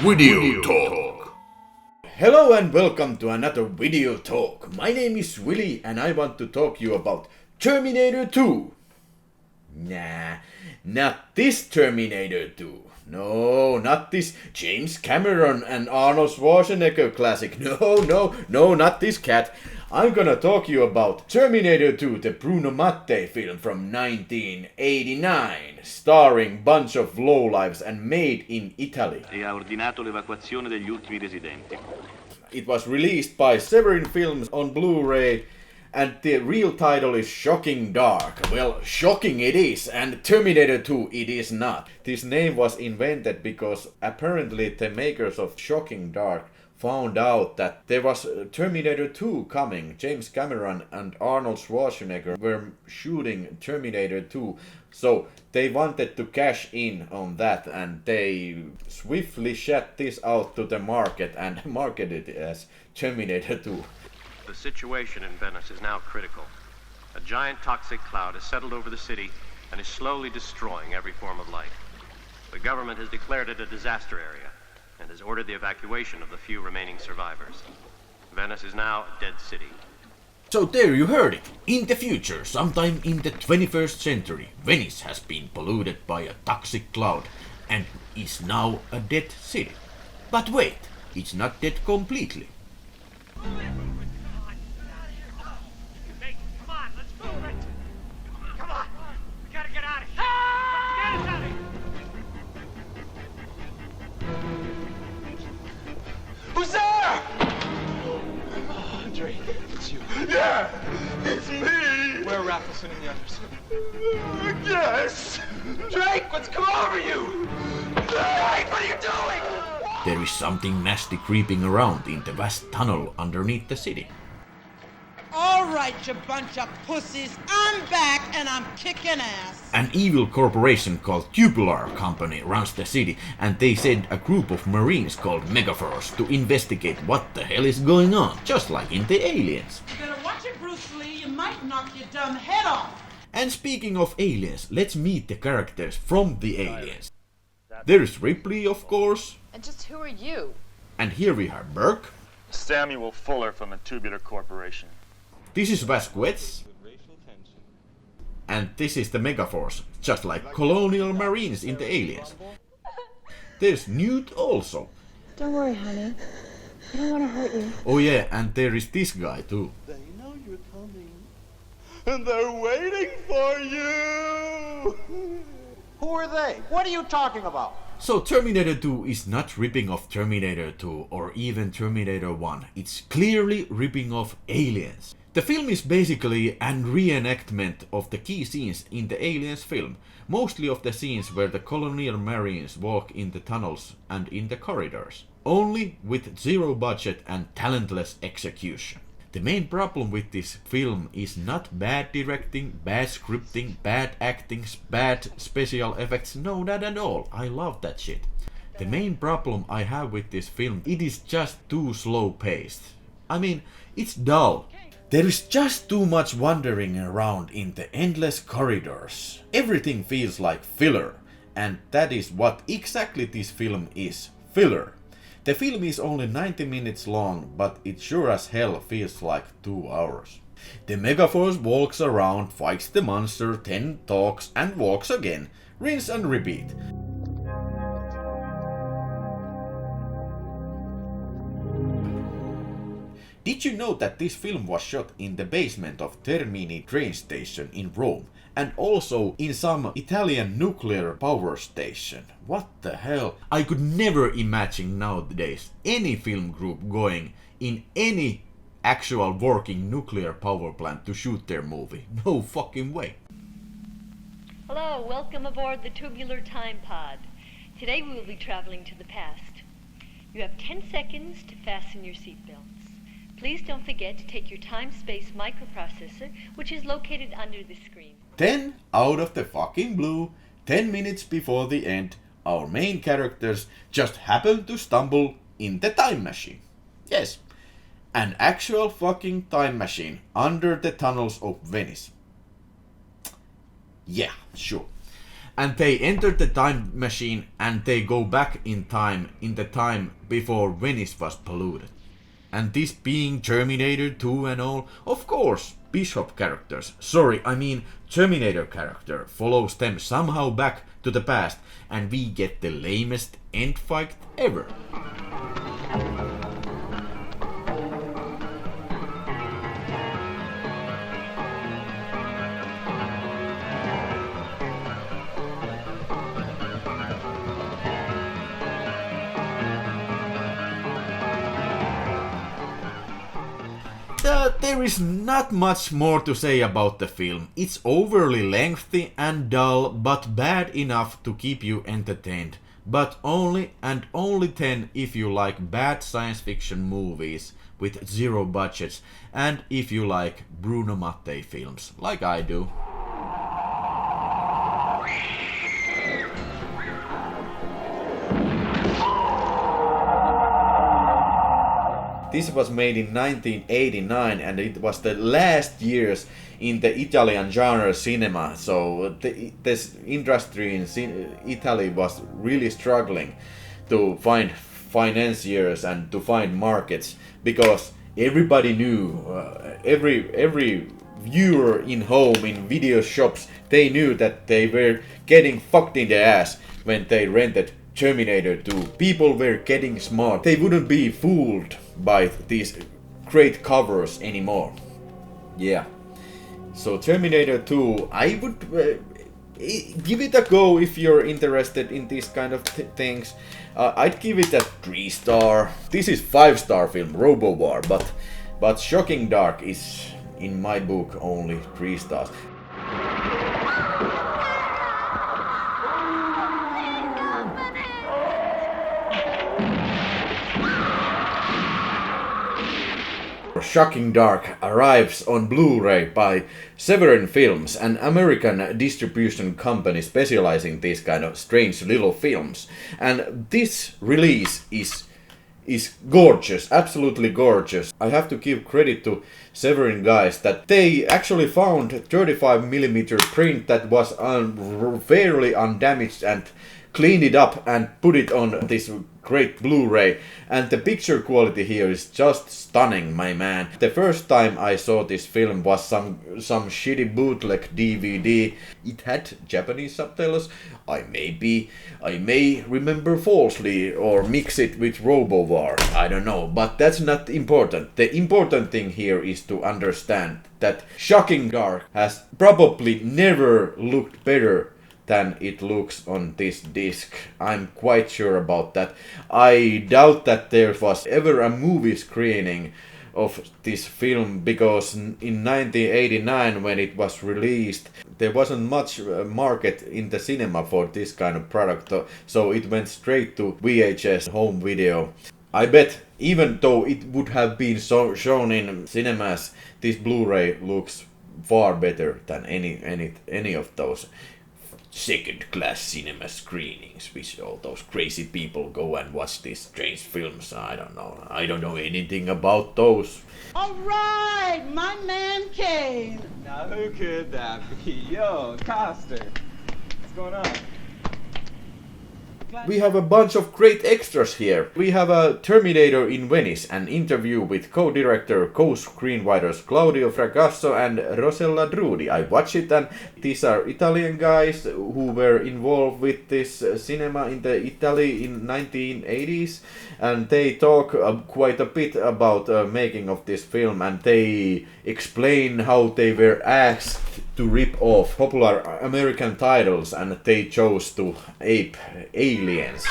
Video Talk. Hello and welcome to another Video Talk. My name is Willy and I want to talk you about Terminator 2. Nah, not this Terminator 2. No, not this James Cameron and Arnold Schwarzenegger classic. No, not this cat. I'm gonna talk you about Terminator 2, the Bruno Mattei film from 1989, starring bunch of lowlifes and made in Italy. E ha ordinato l'evacuazione degli ultimi residenti. It was released by Severin Films on Blu-ray, and the real title is Shocking Dark. Well, shocking it is, and Terminator 2 it is not. This name was invented because apparently the makers of Shocking Dark found out that there was Terminator 2 coming. James Cameron and Arnold Schwarzenegger were shooting Terminator 2, so they wanted to cash in on that, and they swiftly shot this out to the market and marketed it as Terminator 2. The situation in Venice is now critical. A giant toxic cloud has settled over the city and is slowly destroying every form of life. The government has declared it a disaster area and has ordered the evacuation of the few remaining survivors. Venice is now a dead city. So there you heard it. In the future, sometime in the 21st century, Venice has been polluted by a toxic cloud and is now a dead city. But wait, it's not dead completely. Who's there? Andre, it's you. Yeah, it's me. Where are Raffleson and the others? Yes. Drake, what's come over you? Drake, what are you doing? There is something nasty creeping around in the vast tunnel underneath the city. All right, you bunch of pussies, I'm back and I'm kicking ass. An evil corporation called Tubular Company runs the city, and they send a group of Marines called Megaforce to investigate what the hell is going on, just like in the Aliens. You better watch it, Bruce Lee, you might knock your dumb head off. And speaking of aliens, let's meet the characters from the Aliens. There's Ripley, of course. And just who are you? And here we have Burke. Samuel Fuller from the Tubular Corporation. This is Vasquez. And this is the Megaforce, just like Colonial Marines in the Aliens. There's Newt also. Don't worry, honey. I don't want to hurt you. Oh yeah, and there is this guy too. They know you're coming, and they're waiting for you. Who are they? What are you talking about? So Terminator 2 is not ripping off Terminator 2 or even Terminator 1. It's clearly ripping off Aliens. The film is basically an reenactment of the key scenes in the Aliens film, mostly of the scenes where the Colonial Marines walk in the tunnels and in the corridors, only with zero budget and talentless execution. The main problem with this film is not bad directing, bad scripting, bad acting, bad special effects, no, not at all. I love that shit. The main problem I have with this film, it is just too slow paced. I mean, it's dull. There is just too much wandering around in the endless corridors. Everything feels like filler, and that is what exactly this film is, filler. The film is only 90 minutes long, but it sure as hell feels like 2 hours. The Megaforce walks around, fights the monster, then talks and walks again. Rinse and repeat. Did you know that this film was shot in the basement of Termini train station in Rome, and also in some Italian nuclear power station? What the hell? I could never imagine nowadays any film group going in any actual working nuclear power plant to shoot their movie. No fucking way. Hello, welcome aboard the Tubular Time Pod. Today we will be traveling to the past. You have 10 seconds to fasten your seatbelts. Please don't forget to take your time-space microprocessor, which is located under the screen. Then, out of the fucking blue, 10 minutes before the end, our main characters just happen to stumble in the time machine. Yes, an actual fucking time machine under the tunnels of Venice. Yeah, sure. and they enter the time machine and they go back in time, in the time before Venice was polluted. And this being Terminator 2 and all, of course, Bishop characters, Terminator character, follows them somehow back to the past, and we get the lamest end fight ever. There is not much more to say about the film. It's overly lengthy and dull, but bad enough to keep you entertained. But only then if you like bad science fiction movies with zero budgets, and if you like Bruno Mattei films, like I do. This was made in 1989 and it was the last years in the Italian genre cinema, so this industry in Italy was really struggling to find financiers and to find markets, because everybody knew, every viewer in home, in video shops, they knew that they were getting fucked in the ass when they rented Terminator 2. People were getting smart. They wouldn't be fooled by these great covers anymore. Yeah. So Terminator 2, I would give it a go if you're interested in these kind of things. I'd give it a 3-star. This is 5-star film, RoboWar, but Shocking Dark is, in my book, only 3 stars. Shocking Dark arrives on Blu-ray by Severin Films, an American distribution company specializing in these kind of strange little films. And this release is gorgeous, absolutely gorgeous. I have to give credit to Severin guys that they actually found 35mm print that was fairly undamaged and cleaned it up and put it on this great Blu-ray, and the picture quality here is just stunning, my man. The first time I saw this film was some shitty bootleg DVD. It had Japanese subtitles. I may remember falsely or mix it with RoboWar, I don't know, but that's not important. The important thing here is to understand that Shocking Dark has probably never looked better than it looks on this disc. I'm quite sure about that. I doubt that there was ever a movie screening of this film, because in 1989 when it was released there wasn't much market in the cinema for this kind of product, so it went straight to VHS home video. I bet even though it would have been shown in cinemas, this Blu-ray looks far better than any of those second-class cinema screenings, which all those crazy people go and watch these strange films. I don't know anything about those. All right, my man came. Now who could that be? Yo, Coster, what's going on? We have a bunch of great extras here. We have a Terminator in Venice, an interview with co-director, co-screenwriters Claudio Fracasso and Rosella Drudi. I watched it, and these are Italian guys who were involved with this cinema in the Italy in 1980s, and they talk quite a bit about making of this film, and they explain how they were asked to rip off popular American titles and they chose to ape Aliens.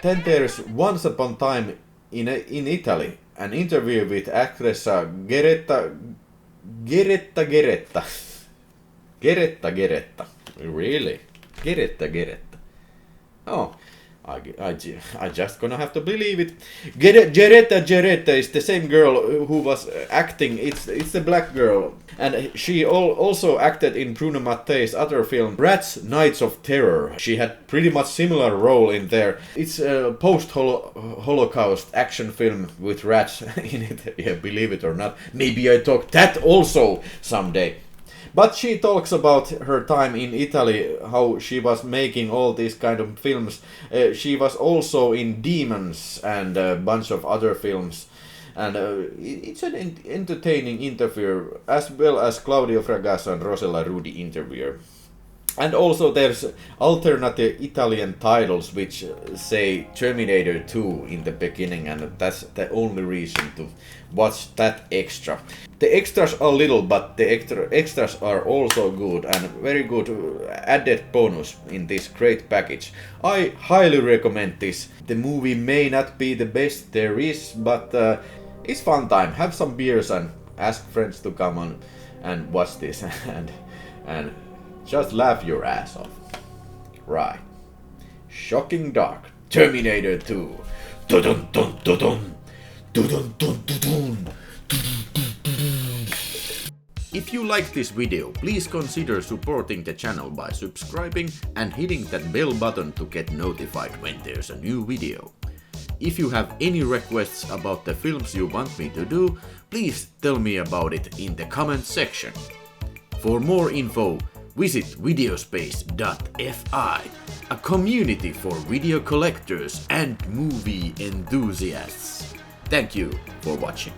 Then there's Once Upon a Time in Italy, an interview with actress Geretta Geretta. Geretta. Really? Geretta. Oh, I just gonna have to believe it. Geretta is the same girl who was acting. It's the black girl, and she also acted in Bruno Mattei's other film, Rats: Nights of Terror. She had pretty much similar role in there. It's a post-Holocaust action film with rats in it. Yeah, believe it or not. Maybe I talk that also someday. But she talks about her time in Italy, how she was making all these kind of films. She was also in Demons and a bunch of other films. And it's an entertaining interview, as well as Claudio Fragasso and Rosella Rudi interview. And also there's alternative Italian titles which say Terminator 2 in the beginning, and that's the only reason to watch that extra. The extras are little, but the extras are also good and very good added bonus in this great package. I highly recommend this. The movie may not be the best there is, but it's fun time. Have some beers and ask friends to come on and watch this and just laugh your ass off. Right. Shocking Dark. Terminator 2. Dun dun dun dun. Dun dun dun dun. If you like this video, please consider supporting the channel by subscribing and hitting that bell button to get notified when there's a new video. If you have any requests about the films you want me to do, please tell me about it in the comment section. For more info, visit Videospace.fi, a community for video collectors and movie enthusiasts. Thank you for watching.